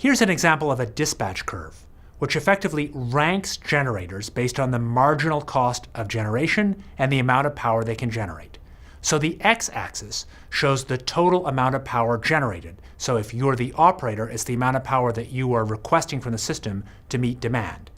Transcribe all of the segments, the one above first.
Here's an example of a dispatch curve, which effectively ranks generators based on the marginal cost of generation and the amount of power they can generate. So the x-axis shows the total amount of power generated. So if you're the operator, it's the amount of power that you are requesting from the system to meet demand.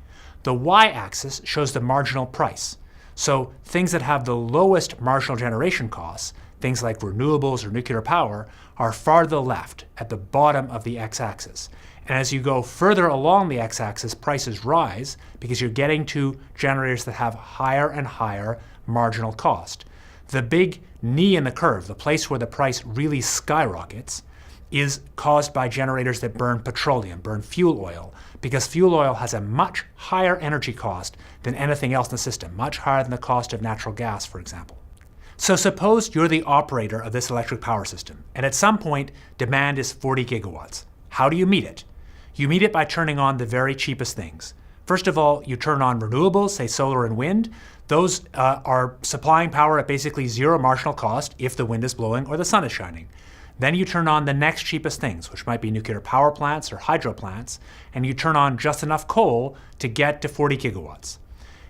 The y-axis shows the marginal price. So things that have the lowest marginal generation costs, things like renewables or nuclear power, are far to the left at the bottom of the x-axis. And as you go further along the x-axis, prices rise because you're getting to generators that have higher and higher marginal cost. The big knee in the curve, the place where the price really skyrockets, is caused by generators that burn petroleum, burn fuel oil, because fuel oil has a much higher energy cost than anything else in the system, much higher than the cost of natural gas, for example. So suppose you're the operator of this electric power system, and at some point demand is 40 gigawatts. How do you meet it? You meet it by turning on the very cheapest things. First of all, you turn on renewables, say solar and wind. Those are supplying power at basically zero marginal cost if the wind is blowing or the sun is shining. Then you turn on the next cheapest things, which might be nuclear power plants or hydro plants, and you turn on just enough coal to get to 40 gigawatts.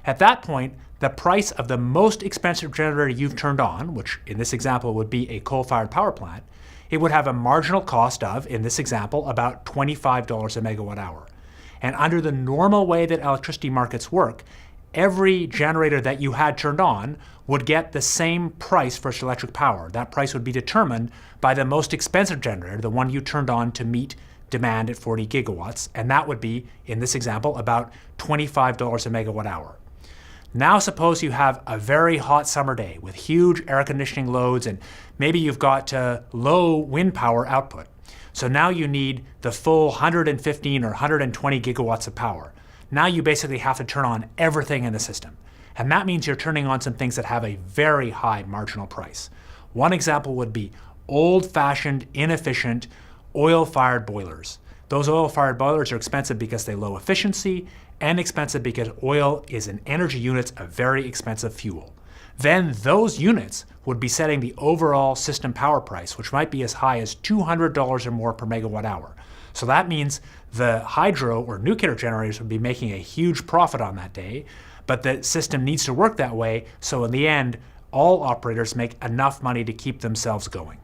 At that point, the price of the most expensive generator you've turned on, which in this example would be a coal-fired power plant, it would have a marginal cost of, in this example, about $25 a megawatt hour. And under the normal way that electricity markets work, every generator that you had turned on would get the same price for its electric power. That price would be determined by the most expensive generator, the one you turned on to meet demand at 40 gigawatts, and that would be, in this example, about $25 a megawatt hour. Now suppose you have a very hot summer day with huge air conditioning loads, and maybe you've got low wind power output. So now you need the full 115 or 120 gigawatts of power. Now you basically have to turn on everything in the system. And that means you're turning on some things that have a very high marginal price. One example would be old-fashioned, inefficient, oil-fired boilers. Those oil-fired boilers are expensive because they're low efficiency and expensive because oil is in energy units a very expensive fuel. Then those units would be setting the overall system power price, which might be as high as $200 or more per megawatt hour. So that means the hydro or nuclear generators would be making a huge profit on that day, but the system needs to work that way, so in the end, all operators make enough money to keep themselves going.